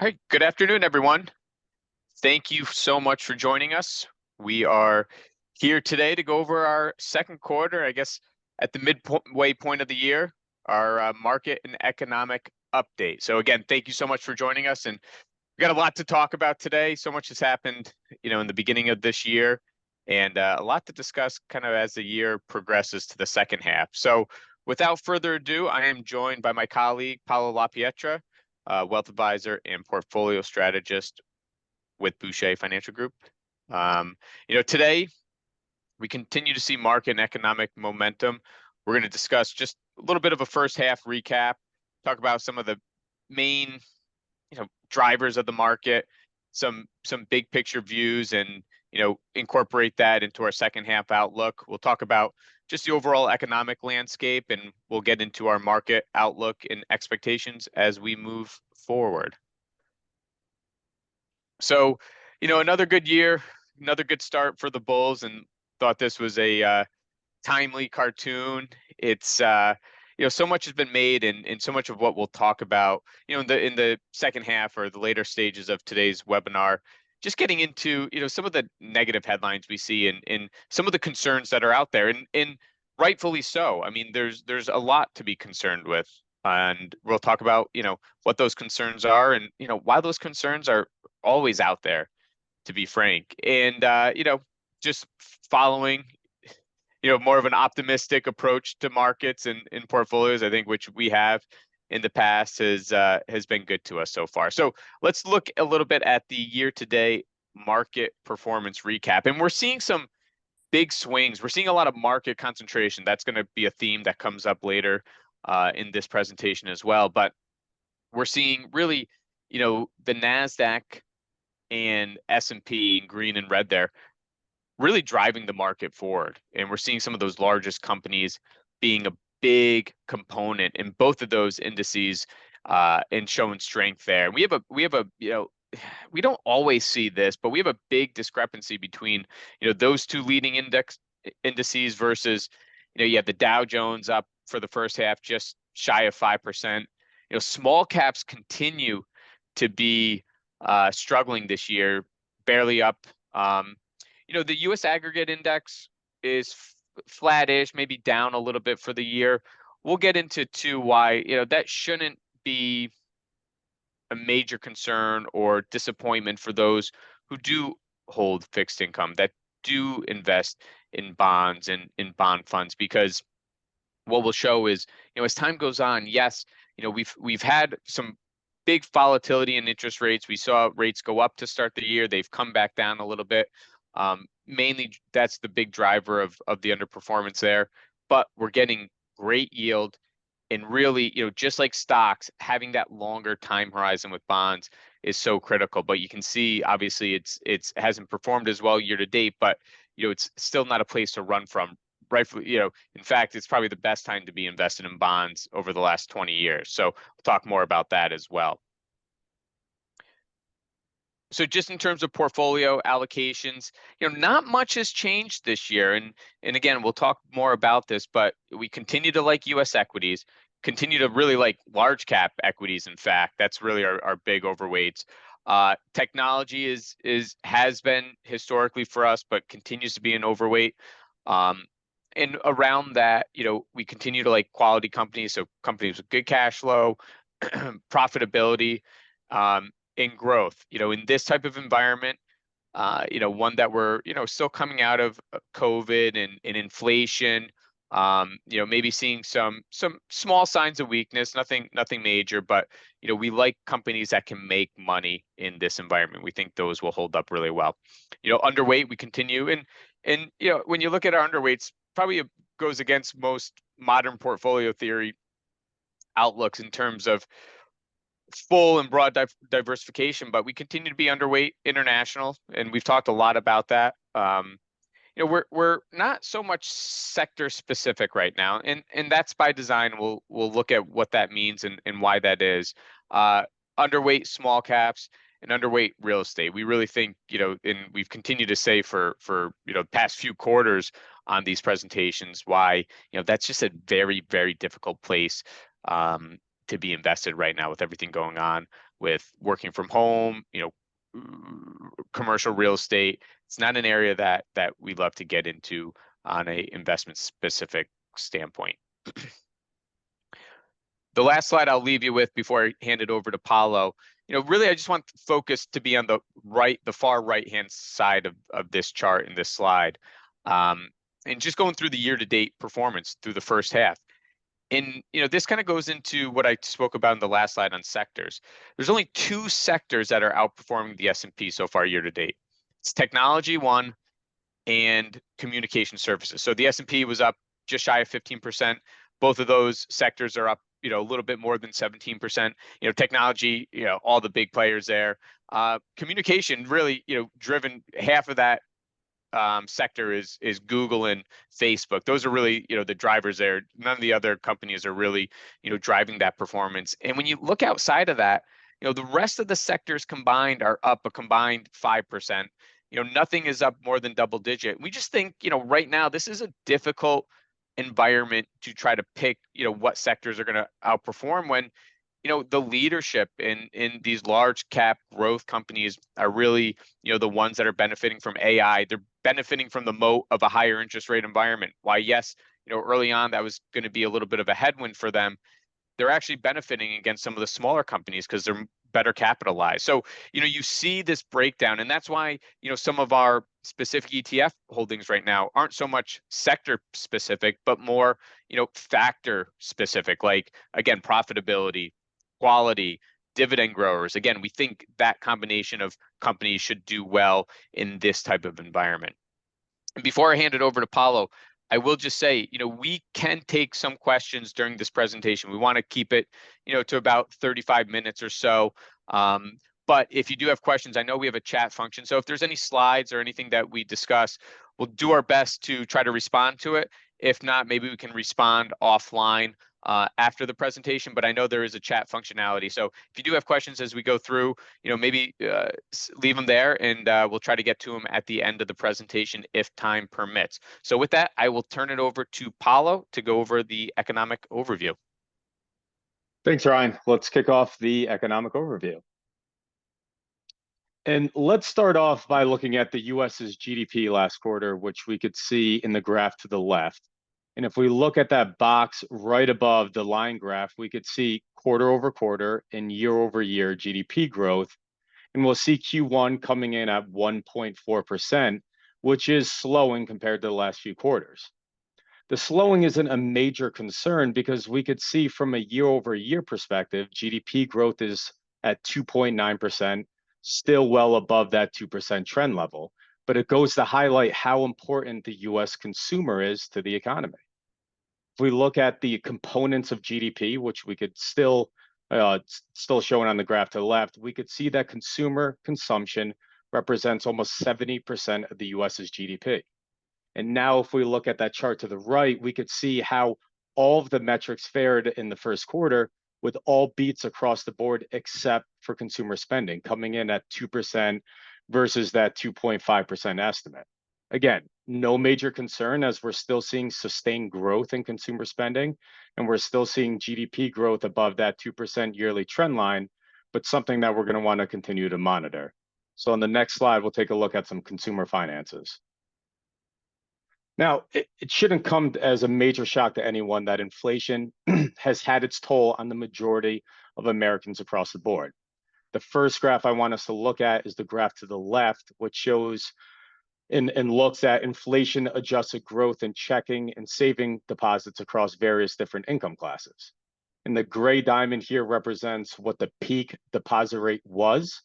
All right, good afternoon, everyone. Thank you so much for joining us. We are here today to go over our second quarter, I guess, at the midway point of the year, our market and economic update. So again, thank you so much for joining us. And we got a lot to talk about today. So much has happened, in the beginning of this year, and a lot to discuss kind of as the year progresses to the second half. So without further ado, I am joined by my colleague, Paolo LaPietra, wealth advisor and portfolio strategist with Boucher Financial Group. Today we continue to see market and economic momentum. We're going to discuss just a little bit of a first half recap, talk about some of the main, drivers of the market, some big picture views, and incorporate that into our second half outlook. We'll talk about just the overall economic landscape, and we'll get into our market outlook and expectations as we move forward. So, another good year, another good start for the Bulls, and thought this was a timely cartoon. It's so much has been made, and so much of what we'll talk about, in the second half or the later stages of today's webinar, just getting into some of the negative headlines we see and some of the concerns that are out there, and rightfully so. I mean, there's a lot to be concerned with, and we'll talk about what those concerns are, and why those concerns are always out there, to be frank. And just following more of an optimistic approach to markets and in portfolios, I think, which we have in the past, has been good to us so far. So let's look a little bit at the year-to-date market performance recap. And we're seeing some big swings. We're seeing a lot of market concentration. That's going to be a theme that comes up later in this presentation as well. But we're seeing really, the NASDAQ and S&P in green and red there really driving the market forward. And we're seeing some of those largest companies being a big component in both of those indices, and showing strength there. We have a we don't always see this, but we have a big discrepancy between those two leading indices versus you have the Dow Jones up for the first half just shy of 5%. Small caps continue to be struggling this year, barely up. The U.S. aggregate index is flattish, maybe down a little bit for the year. We'll get into why that shouldn't be a major concern or disappointment for those who do hold fixed income, that do invest in bonds and in bond funds, because what we'll show is as time goes on, yes, we've had some big volatility in interest rates. We saw rates go up to start the year. They've come back down a little bit. Mainly that's the big driver of the underperformance there, but we're getting great yield, and really, just like stocks, having that longer time horizon with bonds is so critical. But you can see, obviously, it hasn't performed as well year to date, but it's still not a place to run from. Rightfully, in fact, it's probably the best time to be invested in bonds over the last 20 years. So we'll talk more about that as well. So just in terms of portfolio allocations, not much has changed this year. And again, we'll talk more about this, but we continue to like U.S. equities, continue to really like large cap equities. In fact, that's really our big overweights. Technology has been historically for us, but continues to be an overweight. And around that, we continue to like quality companies, so companies with good cash flow, profitability, in growth. In this type of environment, one that we're still coming out of COVID and inflation, maybe seeing some small signs of weakness, nothing major, but we like companies that can make money in this environment. We think those will hold up really well. Underweight, we continue, and when you look at our underweights, probably goes against most modern portfolio theory outlooks in terms of full and broad diversification, but we continue to be underweight international, and we've talked a lot about that. We're not so much sector specific right now, and that's by design. We'll look at what that means and why that is. Underweight small caps and underweight real estate. We really think, and we've continued to say for past few quarters on these presentations, why that's just a very, very difficult place to be invested right now with everything going on with working from home, commercial real estate. It's not an area that we love to get into on a investment specific standpoint. The last slide I'll leave you with before I hand it over to Paulo, really I just want focus to be on the far right-hand side of this chart in this slide. And just going through the year-to-date performance through the first half. And this kind of goes into what I spoke about in the last slide on sectors. There's only 2 sectors that are outperforming the S&P so far year to date. It's technology, one, and communication services. So the S&P was up just shy of 15%. Both of those sectors are up, a little bit more than 17%. Technology, all the big players there. Communication really, driven half of that sector is Google and Facebook. Those are really, the drivers there. None of the other companies are really, driving that performance. And when you look outside of that, the rest of the sectors combined are up a combined 5%. Nothing is up more than double digit. We just think, right now, this is a difficult environment to try to pick, what sectors are going to outperform when, the leadership in these large cap growth companies are really, the ones that are benefiting from AI. They're benefiting from the moat of a higher interest rate environment. Why, yes, early on that was going to be a little bit of a headwind for them. They're actually benefiting against some of the smaller companies because they're better capitalized. So, you see this breakdown, and that's why, some of our specific ETF holdings right now aren't so much sector specific, but more, factor specific, like, again, profitability, quality, dividend growers. Again, we think that combination of companies should do well in this type of environment. And before I hand it over to Paulo, I will just say, we can take some questions during this presentation. We want to keep it, to about 35 minutes or so. But if you do have questions, I know we have a chat function. So if there's any slides or anything that we discuss, we'll do our best to try to respond to it. If not, maybe we can respond offline after the presentation, but I know there is a chat functionality. So if you do have questions as we go through, maybe leave them there, and we'll try to get to them at the end of the presentation if time permits. So with that, I will turn it over to Paulo to go over the economic overview. Thanks, Ryan. Let's kick off the economic overview. And let's start off by looking at the US's GDP last quarter, which we could see in the graph to the left. And if we look at that box right above the line graph, we could see quarter over quarter and year over year GDP growth. And we'll see Q1 coming in at 1.4%, which is slowing compared to the last few quarters. The slowing isn't a major concern because we could see from a year over year perspective, GDP growth is at 2.9%, still well above that 2% trend level. But it goes to highlight how important the US consumer is to the economy. If we look at the components of GDP, which we could still showing on the graph to the left, we could see that consumer consumption represents almost 70% of the US's GDP. And now if we look at that chart to the right, we could see how all of the metrics fared in the first quarter, with all beats across the board except for consumer spending, coming in at 2% versus that 2.5% estimate. Again, no major concern, as we're still seeing sustained growth in consumer spending, and we're still seeing GDP growth above that 2% yearly trend line, but something that we're going to want to continue to monitor. So on the next slide, we'll take a look at some consumer finances. Now, it shouldn't come as a major shock to anyone that inflation has had its toll on the majority of Americans across the board. The first graph I want us to look at is the graph to the left, which shows and looks at inflation adjusted growth in checking and saving deposits across various different income classes. And the gray diamond here represents what the peak deposit rate was,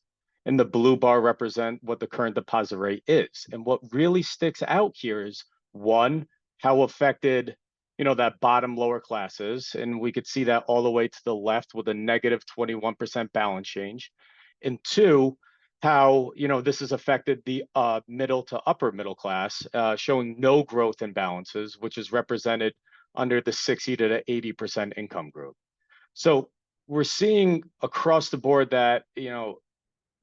and the blue bar represent what the current deposit rate is. And what really sticks out here is, one, how affected, that bottom lower classes. And we could see that all the way to the left with a negative 21% balance change. And two, how, this has affected the middle to upper middle class, showing no growth in balances, which is represented under the 60 to 80% income group. So we're seeing across the board that,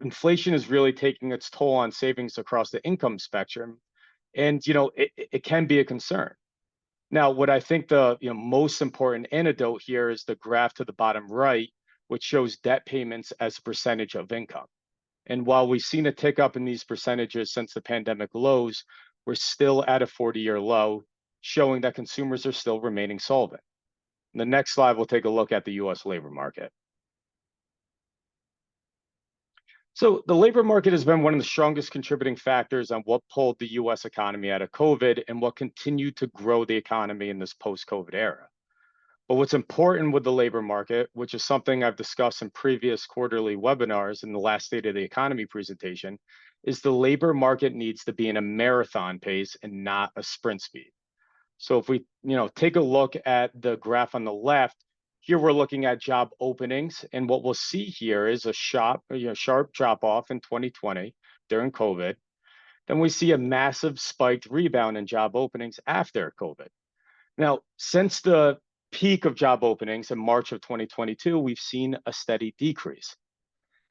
inflation is really taking its toll on savings across the income spectrum. And, it can be a concern. Now, what I think the most important antidote here is the graph to the bottom right, which shows debt payments as a percentage of income. And while we've seen a tick up in these percentages since the pandemic lows, we're still at a 40-year low, showing that consumers are still remaining solvent. In the next slide, we'll take a look at the US labor market. So the labor market has been one of the strongest contributing factors on what pulled the US economy out of COVID and what continued to grow the economy in this post-COVID era. But what's important with the labor market, which is something I've discussed in previous quarterly webinars in the last State of the Economy presentation, is the labor market needs to be in a marathon pace and not a sprint speed. So if we, take a look at the graph on the left, here we're looking at job openings, and what we'll see here is a sharp drop off in 2020 during COVID. Then we see a massive spiked rebound in job openings after COVID. Now, since the peak of job openings in March of 2022, we've seen a steady decrease.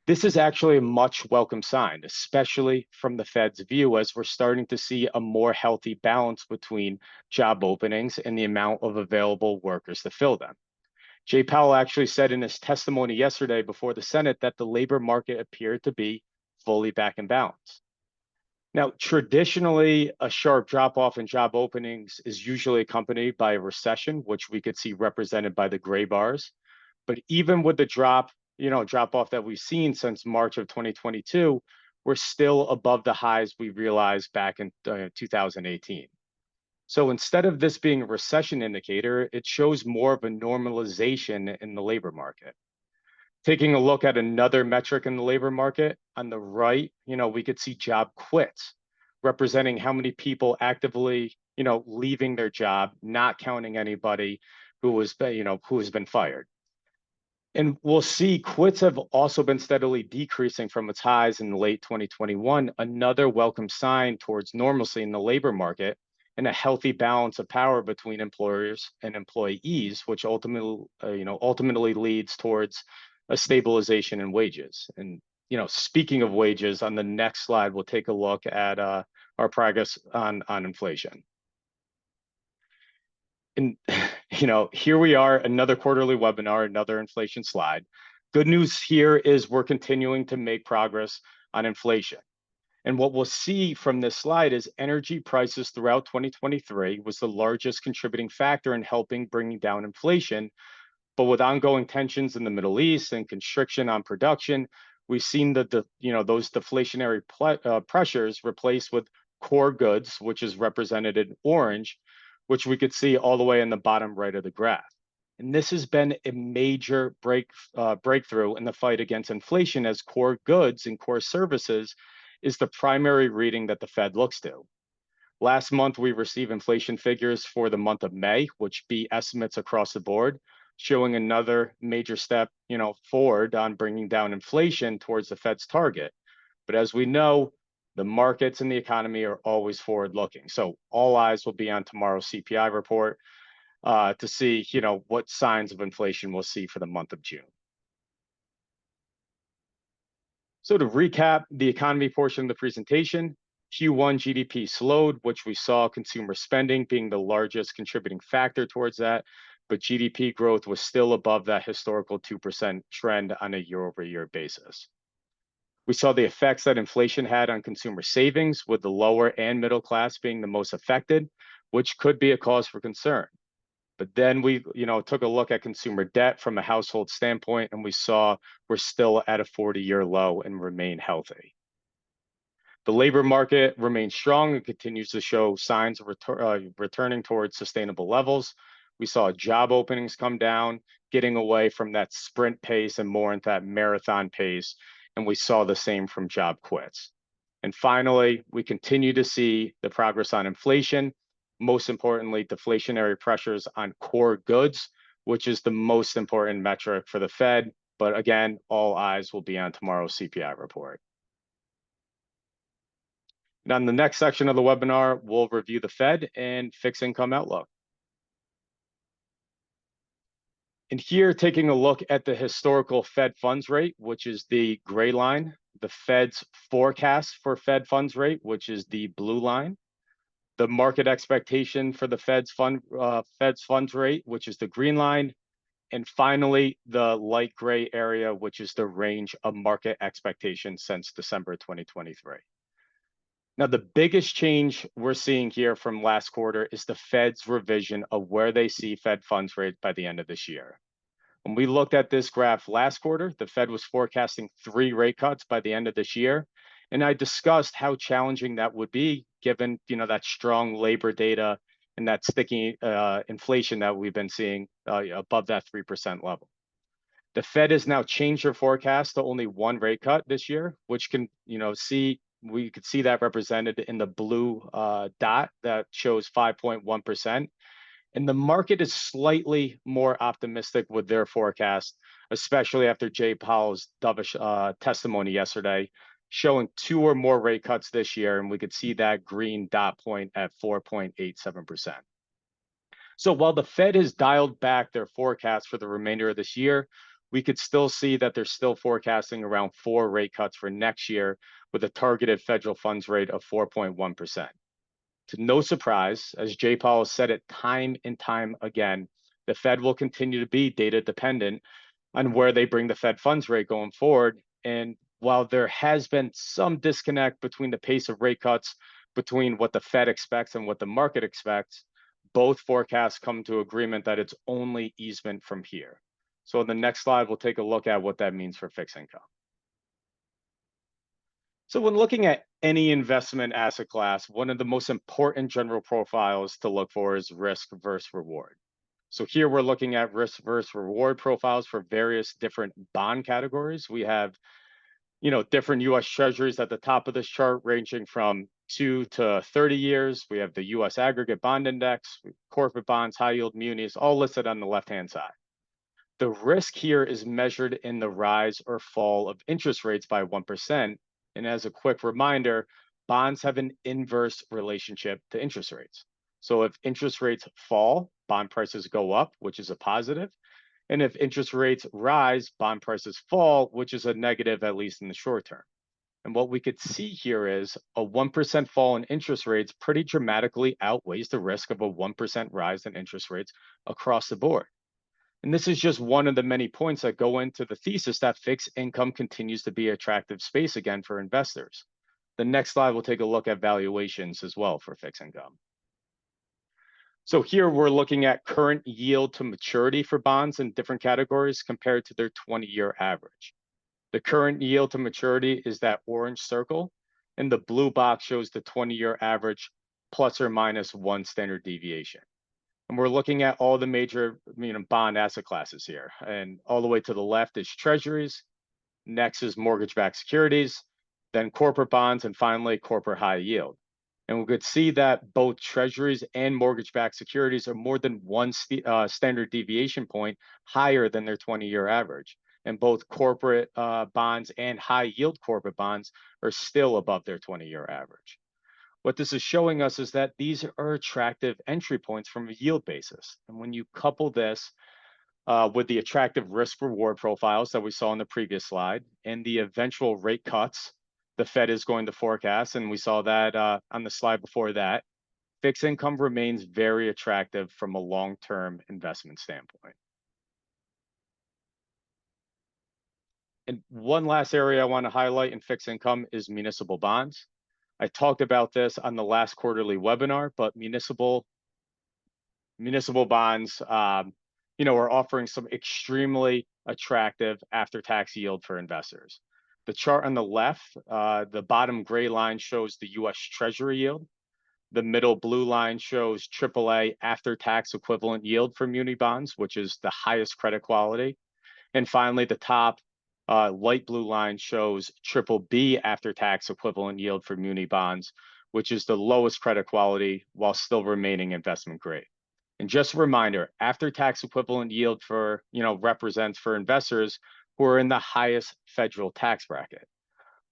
This is actually a much welcome sign, especially from the Fed's view, as we're starting to see a more healthy balance between job openings and the amount of available workers to fill them. Jay Powell actually said in his testimony yesterday before the Senate that the labor market appeared to be fully back in balance. Now, traditionally, a sharp drop off in job openings is usually accompanied by a recession, which we could see represented by the gray bars. But even with the drop off that we've seen since March of 2022, we're still above the highs we realized back in 2018. So instead of this being a recession indicator, it shows more of a normalization in the labor market. Taking a look at another metric in the labor market, on the right, we could see job quits, representing how many people actively, leaving their job, not counting anybody who has been fired. And we'll see quits have also been steadily decreasing from its highs in late 2021, another welcome sign towards normalcy in the labor market and a healthy balance of power between employers and employees, which ultimately leads towards a stabilization in wages. And speaking of wages, on the next slide, we'll take a look at our progress on inflation. And here we are, another quarterly webinar, another inflation slide. Good news here is we're continuing to make progress on inflation. And what we'll see from this slide is energy prices throughout 2023 was the largest contributing factor in helping bringing down inflation. But with ongoing tensions in the Middle East and constriction on production, we've seen that those deflationary pressures replaced with core goods, which is represented in orange, which we could see all the way in the bottom right of the graph. And this has been a major breakthrough in the fight against inflation, as core goods and core services is the primary reading that the Fed looks to. Last month, we received inflation figures for the month of May, which beat estimates across the board, showing another major step, forward on bringing down inflation towards the Fed's target. But as we know, the markets and the economy are always forward-looking. So all eyes will be on tomorrow's CPI report to see, what signs of inflation we'll see for the month of June. So to recap the economy portion of the presentation, Q1 GDP slowed, which we saw consumer spending being the largest contributing factor towards that, but GDP growth was still above that historical 2% trend on a year-over-year basis. We saw the effects that inflation had on consumer savings, with the lower and middle class being the most affected, which could be a cause for concern. But then we, took a look at consumer debt from a household standpoint, and we saw we're still at a 40-year low and remain healthy. The labor market remains strong and continues to show signs of returning towards sustainable levels. We saw job openings come down, getting away from that sprint pace and more into that marathon pace. And we saw the same from job quits. And finally, we continue to see the progress on inflation, most importantly, deflationary pressures on core goods, which is the most important metric for the Fed. But again, all eyes will be on tomorrow's CPI report. And on the next section of the webinar, we'll review the Fed and fixed income outlook. And here, taking a look at the historical Fed funds rate, which is the gray line, the Fed's forecast for Fed funds rate, which is the blue line, the market expectation for the Fed's funds rate, which is the green line, And finally, the light gray area, which is the range of market expectations since December 2023. Now, the biggest change we're seeing here from last quarter is the Fed's revision of where they see Fed funds rate by the end of this year. When we looked at this graph last quarter, the Fed was forecasting 3 rate cuts by the end of this year. And I discussed how challenging that would be given, that strong labor data and that sticky inflation that we've been seeing above that 3% level. The Fed has now changed their forecast to only 1 rate cut this year, which can, we could see that represented in the blue dot that shows 5.1%. And the market is slightly more optimistic with their forecast, especially after Jay Powell's dovish testimony yesterday, showing 2 or more rate cuts this year. And we could see that green dot point at 4.87%. So while the Fed has dialed back their forecast for the remainder of this year, we could still see that they're still forecasting around 4 rate cuts for next year with a targeted federal funds rate of 4.1%. To no surprise, as Jay Powell said it time and time again, the Fed will continue to be data dependent on where they bring the Fed funds rate going forward. And while there has been some disconnect between the pace of rate cuts between what the Fed expects and what the market expects, both forecasts come to agreement that it's only easement from here. So in the next slide, we'll take a look at what that means for fixed income. So when looking at any investment asset class, one of the most important general profiles to look for is risk versus reward. So here we're looking at risk versus reward profiles for various different bond categories. We have, different US Treasuries at the top of this chart ranging from 2 to 30 years. We have the US Aggregate Bond Index, corporate bonds, high yield munis, all listed on the left-hand side. The risk here is measured in the rise or fall of interest rates by 1%. And as a quick reminder, bonds have an inverse relationship to interest rates. So if interest rates fall, bond prices go up, which is a positive. And if interest rates rise, bond prices fall, which is a negative, at least in the short term. And what we could see here is a 1% fall in interest rates pretty dramatically outweighs the risk of a 1% rise in interest rates across the board. And this is just one of the many points that go into the thesis that fixed income continues to be an attractive space again for investors. The next slide will take a look at valuations as well for fixed income. So here we're looking at current yield to maturity for bonds in different categories compared to their 20-year average. The current yield to maturity is that orange circle, and the blue box shows the 20-year average plus or minus 1 standard deviation. And we're looking at all the major bond asset classes here. And all the way to the left is treasuries, next is mortgage-backed securities, then corporate bonds, and finally corporate high yield. And we could see that both treasuries and mortgage-backed securities are more than 1 standard deviation point higher than their 20-year average. And both corporate bonds and high yield corporate bonds are still above their 20-year average. What this is showing us is that these are attractive entry points from a yield basis. And when you couple this with the attractive risk reward profiles that we saw in the previous slide and the eventual rate cuts the Fed is going to forecast, and we saw that on the slide before that, fixed income remains very attractive from a long-term investment standpoint. And one last area I want to highlight in fixed income is municipal bonds. I talked about this on the last quarterly webinar, but municipal bonds, are offering some extremely attractive after-tax yield for investors. The chart on the left, the bottom gray line shows the US Treasury yield. The middle blue line shows AAA after-tax equivalent yield for muni bonds, which is the highest credit quality. And finally, the top light blue line shows BBB after-tax equivalent yield for muni bonds, which is the lowest credit quality while still remaining investment grade. And just a reminder, after-tax equivalent yield represents for investors who are in the highest federal tax bracket.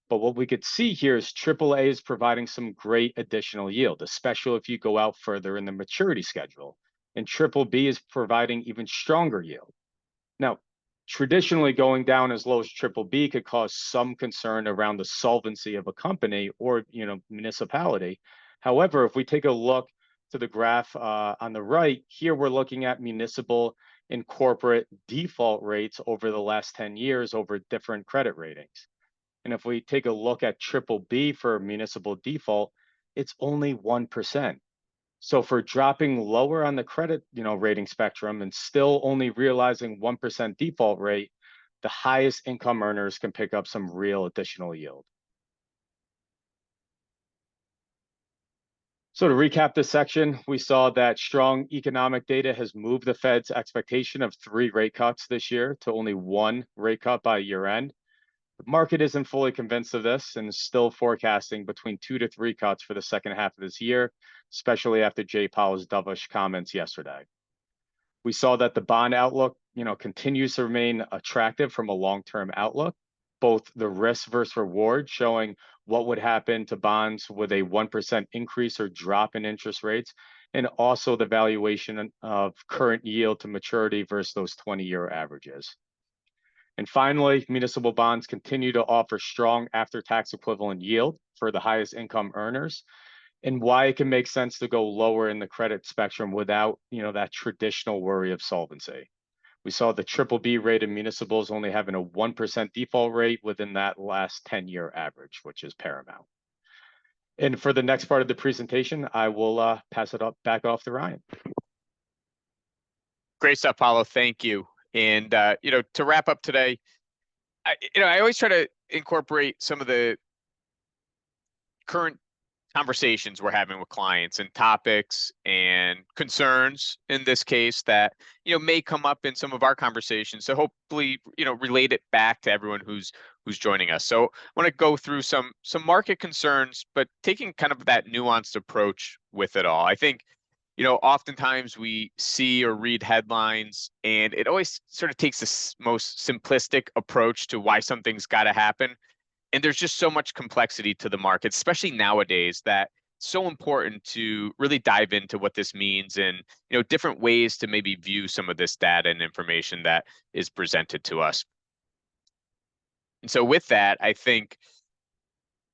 But what we could see here is AAA is providing some great additional yield, especially if you go out further in the maturity schedule. And BBB is providing even stronger yield. Now, traditionally going down as low as BBB could cause some concern around the solvency of a company or municipality. However, if we take a look to the graph on the right, here we're looking at municipal in corporate default rates over the last 10 years over different credit ratings. And if we take a look at triple B for municipal default, it's only 1%. So for dropping lower on the credit, rating spectrum and still only realizing 1% default rate, the highest income earners can pick up some real additional yield. So to recap this section, we saw that strong economic data has moved the Fed's expectation of 3 rate cuts this year to only 1 rate cut by year end. The market isn't fully convinced of this and is still forecasting between 2 to 3 cuts for the second half of this year, especially after Jay Powell's dovish comments yesterday. We saw that the bond outlook, continues to remain attractive from a long-term outlook, both the risk versus reward showing what would happen to bonds with a 1% increase or drop in interest rates, and also the valuation of current yield to maturity versus those 20-year averages. And finally, municipal bonds continue to offer strong after-tax equivalent yield for the highest income earners, and why it can make sense to go lower in the credit spectrum without, that traditional worry of solvency. We saw the triple B rated municipals only having a 1% default rate within that last 10-year average, which is paramount. And for the next part of the presentation, I will pass it back off to Ryan. Great stuff, Paulo. Thank you. And, to wrap up today, I always try to incorporate some of the current conversations we're having with clients and topics and concerns in this case that may come up in some of our conversations, so hopefully relate it back to everyone who's joining us. So I want to go through some market concerns, but taking kind of that nuanced approach with it all. I think oftentimes we see or read headlines and it always sort of takes this most simplistic approach to why something's got to happen. And there's just so much complexity to the market, especially nowadays, that it's so important to really dive into what this means and different ways to maybe view some of this data and information that is presented to us. And so with that, I think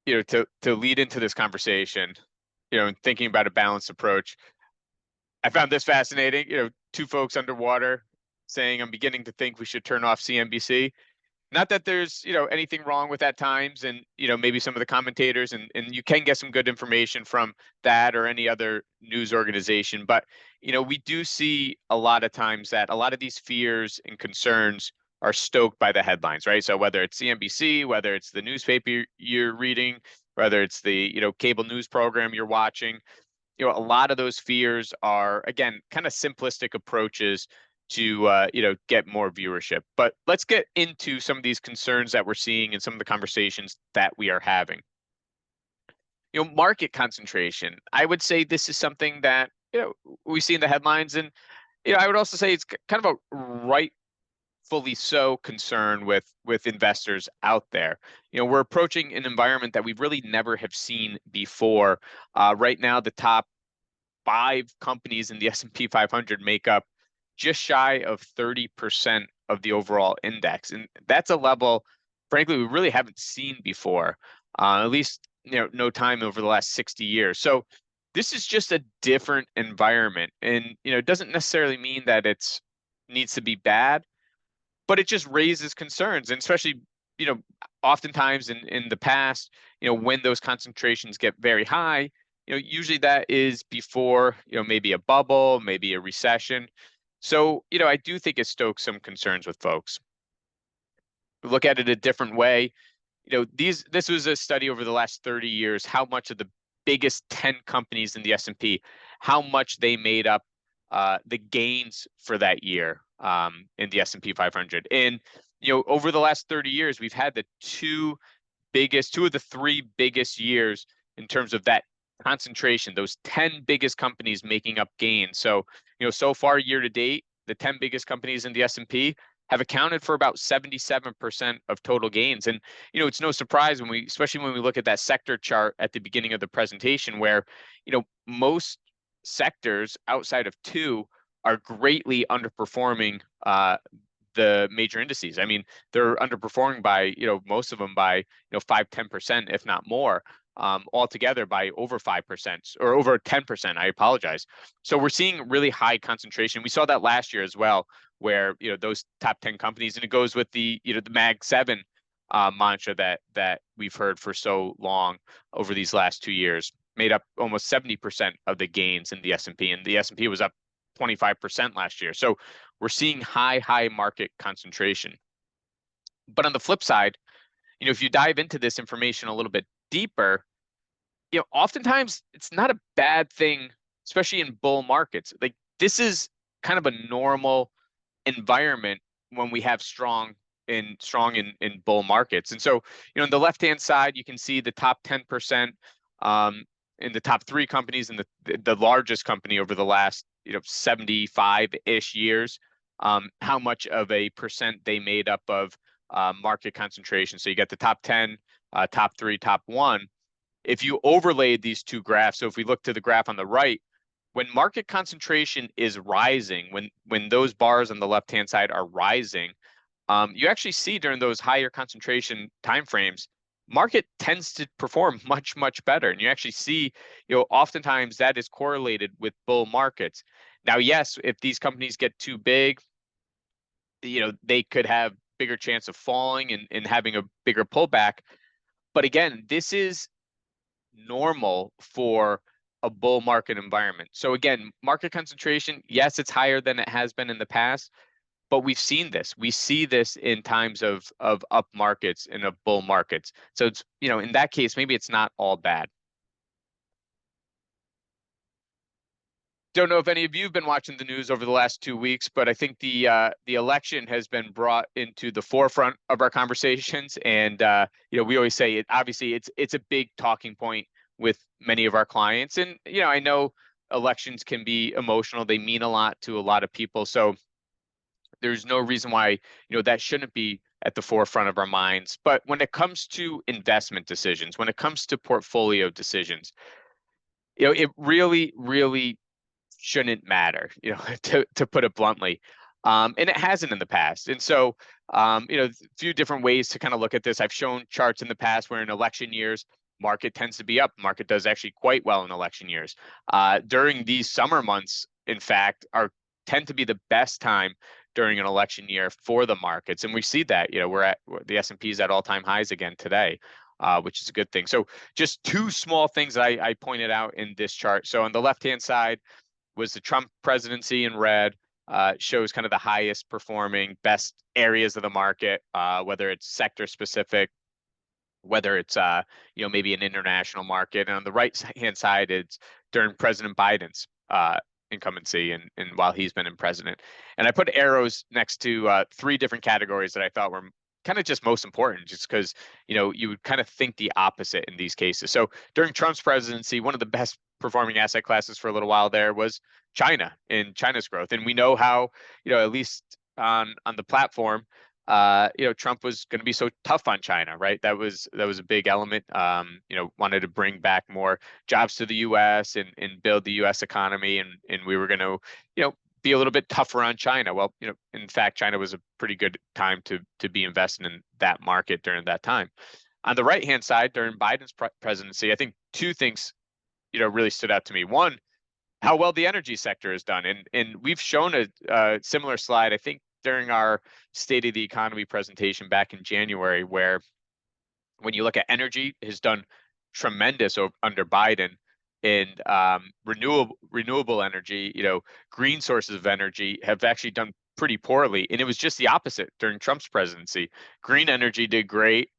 to lead into this conversation, and thinking about a balanced approach, I found this fascinating. 2 folks underwater saying, "I'm beginning to think we should turn off CNBC." Not that there's, anything wrong with at times and, maybe some of the commentators and you can get some good information from that or any other news organization. But, we do see a lot of times that a lot of these fears and concerns are stoked by the headlines, right? So whether it's CNBC, whether it's the newspaper you're reading, whether it's the, cable news program you're watching, a lot of those fears are, again, kind of simplistic approaches to get more viewership. But let's get into some of these concerns that we're seeing and some of the conversations that we are having. Market concentration. I would say this is something that we see in the headlines, and I would also say it's kind of a rightfully so concern with investors out there. We're approaching an environment that we really never have seen before. Right now, the top 5 companies in the S&P 500 make up just shy of 30% of the overall index. And that's a level, frankly, we really haven't seen before, at least, no time over the last 60 years. So this is just a different environment. And, it doesn't necessarily mean that it's needs to be bad, but it just raises concerns. And especially, oftentimes in the past, when those concentrations get very high, usually that is before, maybe a bubble, maybe a recession. So, I do think it stokes some concerns with folks. Look at it a different way. This was a study over the last 30 years, how much of the biggest 10 companies in the S&P, how much they made up the gains for that year in the S&P 500. And, over the last 30 years, we've had the two of the 3 biggest years in terms of that concentration, those 10 biggest companies making up gains. So, so far year to date, the 10 biggest companies in the S&P have accounted for about 77% of total gains. And, it's no surprise especially when we look at that sector chart at the beginning of the presentation where, most sectors outside of 2 are greatly underperforming the major indices. I mean, they're underperforming by, most of them by, 5-10%, if not more. altogether by over 5% or over 10%. I apologize. So we're seeing really high concentration. We saw that last year as well, where those top 10 companies, and it goes with the the Mag 7 mantra that we've heard for so long over these last 2 years, made up almost 70% of the gains in the S&P, and the S&P was up 25% last year. So we're seeing high market concentration. But on the flip side, if you dive into this information a little bit deeper, oftentimes it's not a bad thing, especially in bull markets. Like, this is kind of a normal environment when we have strong in bull markets. And so, on the left-hand side, you can see the top 10% in the top 3 companies and the largest company over the last 75-ish years, how much of a percent they made up of market concentration. So you get the top 10, top 3, top 1. If you overlaid these two graphs, so if we look to the graph on the right, when market concentration is rising, when those bars on the left-hand side are rising, you actually see during those higher concentration timeframes, market tends to perform much better. And you actually see, oftentimes that is correlated with bull markets. Now, yes, if these companies get too big, they could have bigger chance of falling and having a bigger pullback. But again, this is normal for a bull market environment. So again, market concentration, yes, it's higher than it has been in the past, but we've seen this. We see this in times of up markets and of bull markets. So it's, in that case, maybe it's not all bad. Don't know if any of you have been watching the news over the last 2 weeks, but I think the election has been brought into the forefront of our conversations. And we always say obviously it's a big talking point with many of our clients. And I know elections can be emotional; they mean a lot to a lot of people. So there's no reason why that shouldn't be at the forefront of our minds. But when it comes to investment decisions, when it comes to portfolio decisions, it really shouldn't matter, to put it bluntly. And it hasn't in the past. And so, a few different ways to kind of look at this. I've shown charts in the past where in election years, market tends to be up. Market does actually quite well in election years. During these summer months, in fact, tend to be the best time during an election year for the markets. And we see that, the S&P is at all-time highs again today, which is a good thing. So just 2 small things that I pointed out in this chart. So on the left-hand side was the Trump presidency in red, shows kind of the highest performing, best areas of the market, whether it's sector specific, whether it's maybe an international market. And on the right-hand side, it's during President Biden's incumbency and while he's been in president. And I put arrows next to 3 different categories that I thought were kind of just most important, just because you would kind of think the opposite in these cases. So during Trump's presidency, one of the best performing asset classes for a little while there was China and China's growth. And we know how, at least on the platform, Trump was going to be so tough on China, right? That was a big element. Wanted to bring back more jobs to the U.S. and build the U.S. economy, and we were going to, be a little bit tougher on China. Well, in fact, China was a pretty good time to be investing in that market during that time. On the right-hand side, during Biden's presidency, I think 2 things, really stood out to me. One, how well the energy sector has done, and we've shown a similar slide, I think, during our State of the Economy presentation back in January, where when you look at energy, has done tremendous under Biden. And renewable energy, green sources of energy have actually done pretty poorly. And it was just the opposite during Trump's presidency. Green energy did great.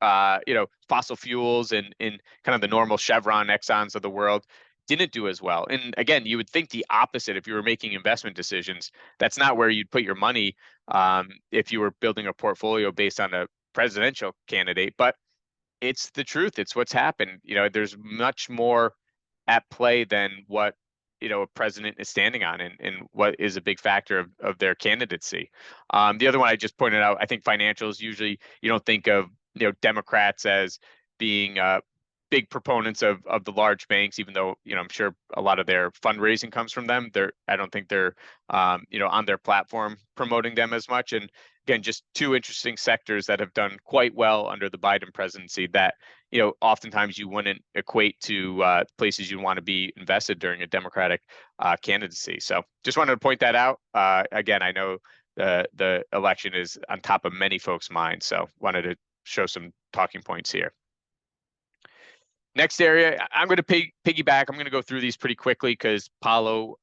Fossil fuels and kind of the normal Chevron, Exxons of the world didn't do as well. And again, you would think the opposite if you were making investment decisions. That's not where you'd put your money if you were building a portfolio based on a presidential candidate. But it's the truth. It's what's happened. There's much more at play than what a president is standing on and what is a big factor of their candidacy. The other one I just pointed out, I think financials, usually you don't think of Democrats as being big proponents of the large banks, even though, I'm sure a lot of their fundraising comes from them. I don't think they're, on their platform promoting them as much. And again, just two interesting sectors that have done quite well under the Biden presidency that, oftentimes you wouldn't equate to places you want to be invested during a Democratic candidacy. So just wanted to point that out. Again, I know the election is on top of many folks' minds, so wanted to show some talking points here. Next area, I'm going to piggyback. I'm going to go through these pretty quickly because Paulo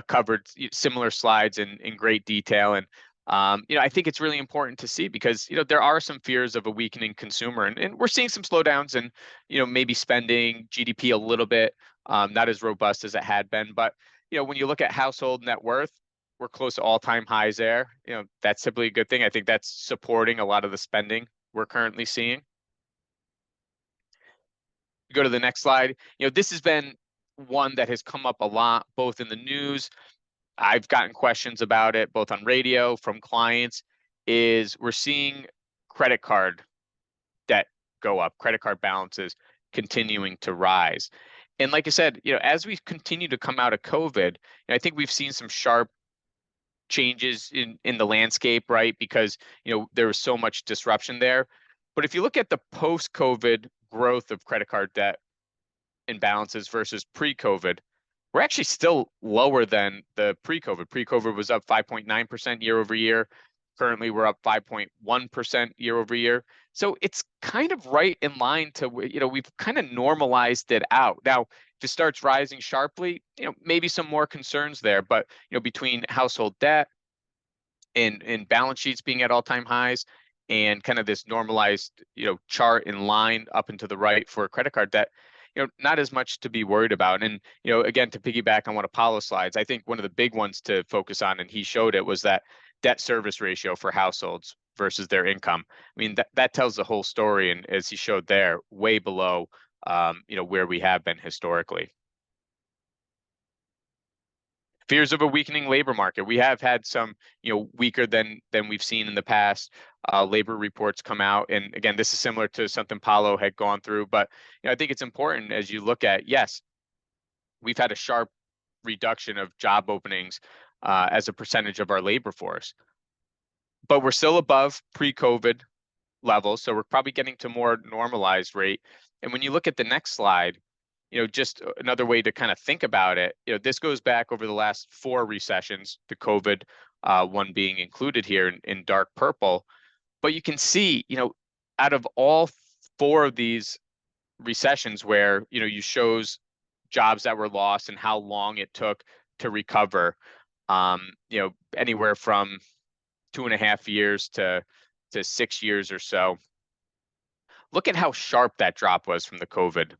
covered similar slides in great detail. And, I think it's really important to see because, there are some fears of a weakening consumer and we're seeing some slowdowns and, maybe spending GDP a little bit, not as robust as it had been. But, when you look at household net worth, we're close to all-time highs there. That's typically a good thing. I think that's supporting a lot of the spending we're currently seeing. Go to the next slide. This has been one that has come up a lot, both in the news. I've gotten questions about it, both on radio from clients, is we're seeing credit card debt go up, credit card balances continuing to rise. And like I said, as we continue to come out of COVID, I think we've seen some sharp changes in the landscape, right? Because, there was so much disruption there. But if you look at the post-COVID growth of credit card debt and balances versus pre-COVID, we're actually still lower than the pre-COVID. Pre-COVID was up 5.9% year over year. Currently, we're up 5.1% year over year. So it's kind of right in line to, we've kind of normalized it out. Now, if it starts rising sharply, maybe some more concerns there. But, between household debt and balance sheets being at all-time highs and kind of this normalized, chart in line up and to the right for credit card debt, not as much to be worried about. And, again, to piggyback on one of Paulo's slides, I think one of the big ones to focus on, and he showed it, was that debt service ratio for households versus their income. I mean, that tells the whole story. And as he showed there, way below, where we have been historically. Fears of a weakening labor market. We have had some, weaker than we've seen in the past. Labor reports come out, and again, this is similar to something Paulo had gone through. But I think it's important as you look at, yes, we've had a sharp reduction of job openings as a percentage of our labor force, but we're still above pre-COVID levels, so we're probably getting to more normalized rate. And when you look at the next slide, just another way to kind of think about it, this goes back over the last 4 recessions, the COVID one being included here in dark purple. But you can see, out of all 4 of these recessions where, you shows jobs that were lost and how long it took to recover, anywhere from 2.5 years to 6 years or so. Look at how sharp that drop was from the COVID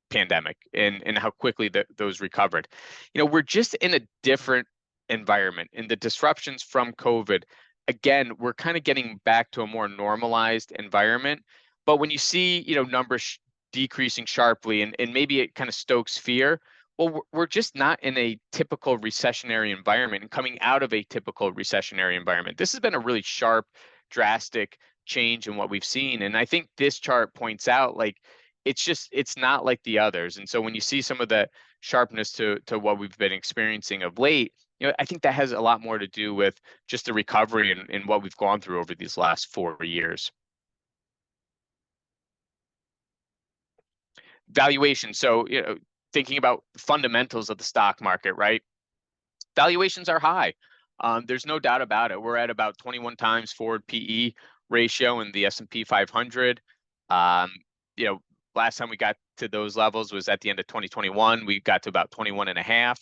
pandemic and how quickly those recovered. We're just in a different environment. In the disruptions from COVID, again, we're kind of getting back to a more normalized environment. But when you see, numbers decreasing sharply and maybe it kind of stokes fear, well, we're just not in a typical recessionary environment and coming out of a typical recessionary environment. This has been a really sharp, drastic change in what we've seen. And I think this chart points out, like, it's not like the others. And so when you see some of the sharpness to what we've been experiencing of late, I think that has a lot more to do with just the recovery and what we've gone through over these last 4 years. Valuation. So, thinking about fundamentals of the stock market, right? Valuations are high. There's no doubt about it. We're at about 21 times forward PE ratio in the S&P 500. Last time we got to those levels was at the end of 2021. We got to about 21.5.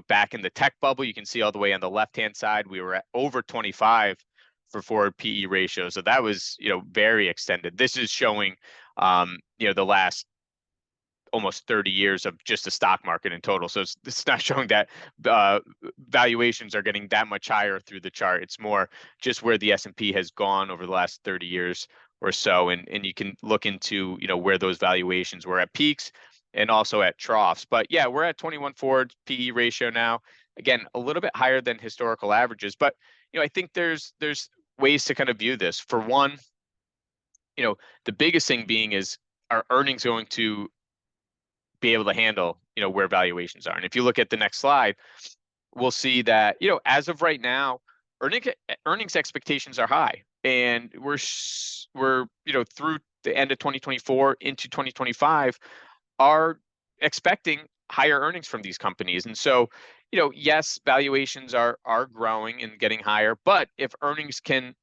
Back in the tech bubble, you can see all the way on the left-hand side, we were at over 25 for forward PE ratio. So that was, very extended. This is showing, the last almost 30 years of just the stock market in total. So it's not showing that valuations are getting that much higher through the chart. It's more just where the S&P has gone over the last 30 years or so. And you can look into, where those valuations were at peaks and also at troughs. But yeah, we're at 21 forward PE ratio now. Again, a little bit higher than historical averages. But, I think there's ways to kind of view this. For one, The biggest thing being is, are earnings going to be able to handle, where valuations are? And if you look at the next slide, we'll see that, as of right now, earnings expectations are high, and we're through the end of 2024 into 2025 are expecting higher earnings from these companies. And so, yes, valuations are growing and getting higher, but if earnings can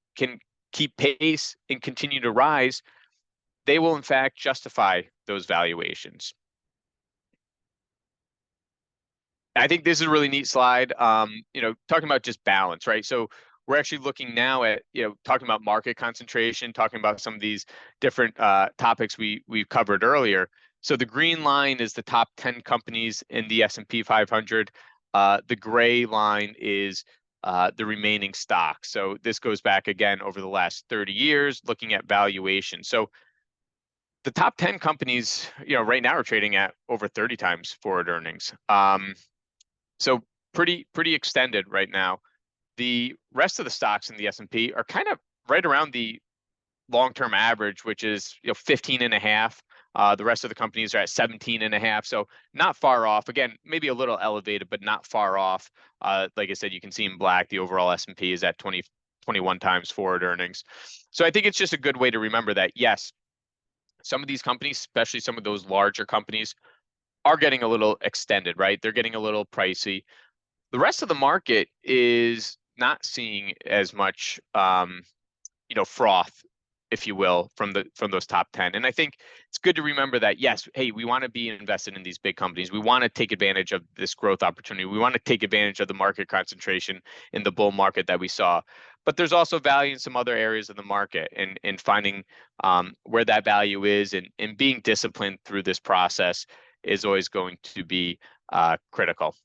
keep pace and continue to rise, they will in fact justify those valuations. I think this is a really neat slide. Talking about just balance, right? So we're actually looking now at, talking about market concentration, talking about some of these different topics we've covered earlier. So the green line is the top 10 companies in the S&P 500. The gray line is the remaining stocks. So this goes back again over the last 30 years, looking at valuation. So the top 10 companies, right now are trading at over 30 times forward earnings. So pretty extended right now. The rest of the stocks in the S&P are kind of right around the long-term average, which is 15.5. The rest of the companies are at 17.5. So not far off. Again, maybe a little elevated, but not far off. Like I said, you can see in black, the overall S&P is at 21 times forward earnings. So I think it's just a good way to remember that, yes, some of these companies, especially some of those larger companies, are getting a little extended, right? They're getting a little pricey. The rest of the market is not seeing as much, froth, if you will, from those top 10. And I think it's good to remember that, yes, hey, we want to be invested in these big companies. We want to take advantage of this growth opportunity. We want to take advantage of the market concentration in the bull market that we saw. But there's also value in some other areas of the market, and finding where that value is, and being disciplined through this process is always going to be critical.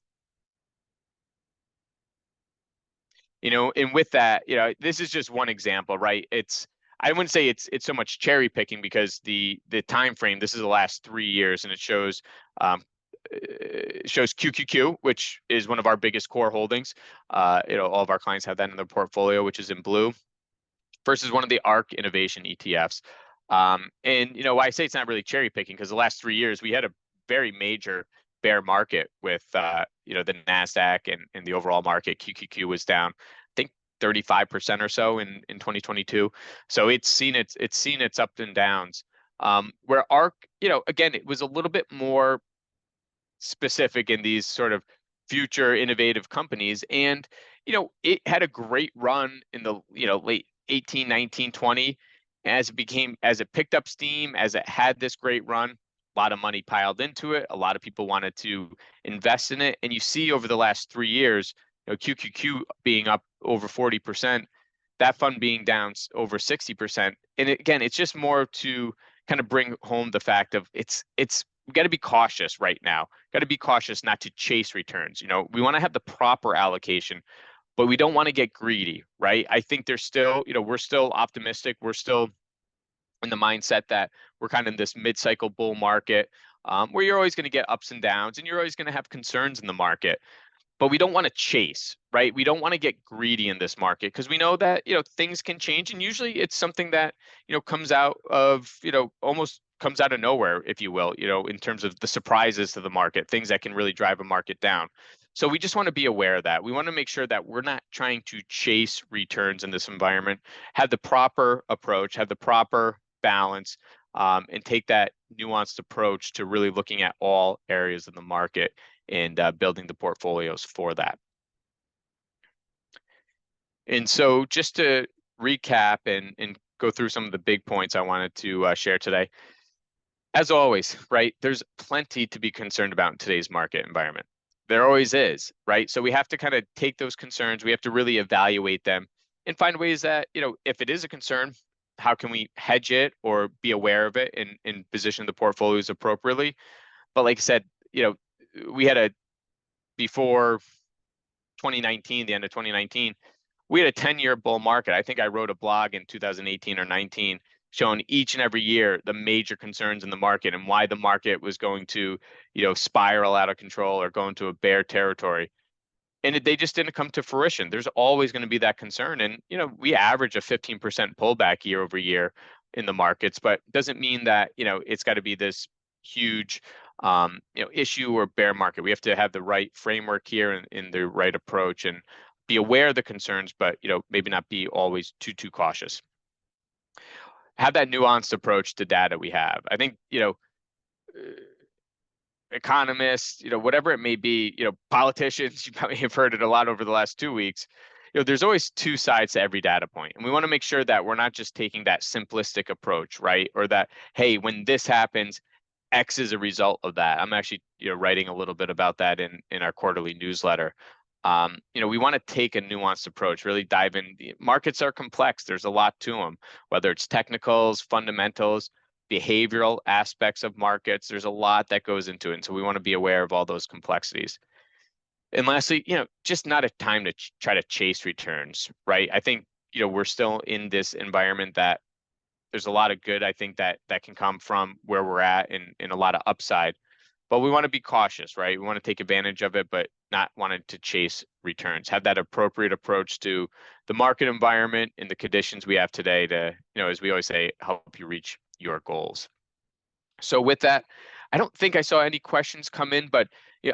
And with that, this is just one example, right? I wouldn't say it's so much cherry picking, because the time frame, this is the last 3 years, and it shows QQQ, which is one of our biggest core holdings. All of our clients have that in their portfolio, which is in blue, versus one of the ARK Innovation ETFs. And why I say it's not really cherry picking, because the last 3 years we had a very major bear market with the NASDAQ and the overall market. QQQ was down, I think, 35% or so in 2022. So it's seen its ups and downs. Where ARK, again, it was a little bit more specific in these sort of future innovative companies, and it had a great run in the late 18, 19, 20, as it picked up steam, as it had this great run. A lot of money piled into it. A lot of people wanted to invest in it. And you see over the last 3 years, QQQ being up over 40%, that fund being down over 60%. And again, it's just more to kind of bring home the fact of we got to be cautious right now. Got to be cautious not to chase returns. We want to have the proper allocation, but we don't want to get greedy, right? I think there's still, we're still optimistic. We're still in the mindset that we're kind of in this mid-cycle bull market, where you're always going to get ups and downs, and you're always going to have concerns in the market. But we don't want to chase, right? We don't want to get greedy in this market, because we know that things can change, and usually it's something that comes out of almost comes out of nowhere, if you will, in terms of the surprises to the market, things that can really drive a market down. So we just want to be aware of that. We want to make sure that we're not trying to chase returns in this environment, have the proper approach, have the proper balance, and take that nuanced approach to really looking at all areas of the market and building the portfolios for that. And so just to recap and go through some of the big points I wanted to share today. As always, right, there's plenty to be concerned about in today's market environment. There always is, right? So we have to kind of take those concerns, we have to really evaluate them and find ways that, if it is a concern, how can we hedge it or be aware of it and position the portfolios appropriately? But like I said, we had before 2019, the end of 2019, we had a 10-year bull market. I think I wrote a blog in 2018 or 19 showing each and every year the major concerns in the market and why the market was going to, spiral out of control or go into a bear territory. And they just didn't come to fruition. There's always going to be that concern. And, we average a 15% pullback year over year. in the markets, but doesn't mean that, it's got to be this huge, issue or bear market. We have to have the right framework here and the right approach and be aware of the concerns, but, maybe not be always too cautious. Have that nuanced approach to data we have. I think, economists, whatever it may be, politicians, you probably have heard it a lot over the last 2 weeks. There's always two sides to every data point, and we want to make sure that we're not just taking that simplistic approach, right? Or that, hey, when this happens, X is a result of that. I'm actually, writing a little bit about that in our quarterly newsletter. We want to take a nuanced approach, really dive in. The markets are complex. There's a lot to them, whether it's technicals, fundamentals, behavioral aspects of markets. There's a lot that goes into it. And so we want to be aware of all those complexities. And lastly, just not a time to try to chase returns, right? I think, we're still in this environment that there's a lot of good, I think, that can come from where we're at and a lot of upside. But we want to be cautious, right? We want to take advantage of it, but not wanting to chase returns. Have that appropriate approach to the market environment and the conditions we have today to, as we always say, help you reach your goals. So with that, I don't think I saw any questions come in, but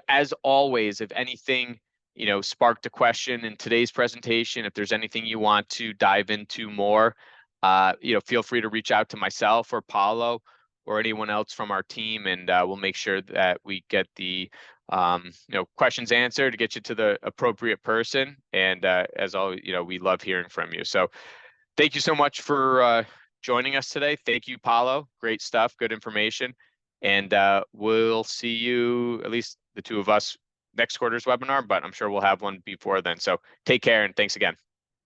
as always, if anything, sparked a question in today's presentation, if there's anything you want to dive into more, feel free to reach out to myself or Paulo or anyone else from our team, and we'll make sure that we get the questions answered to get you to the appropriate person. And as always, we love hearing from you. So thank you so much for joining us today. Thank you, Paulo. Great stuff, good information. And we'll see you, at least the two of us, next quarter's webinar, but I'm sure we'll have one before then. So take care and thanks again.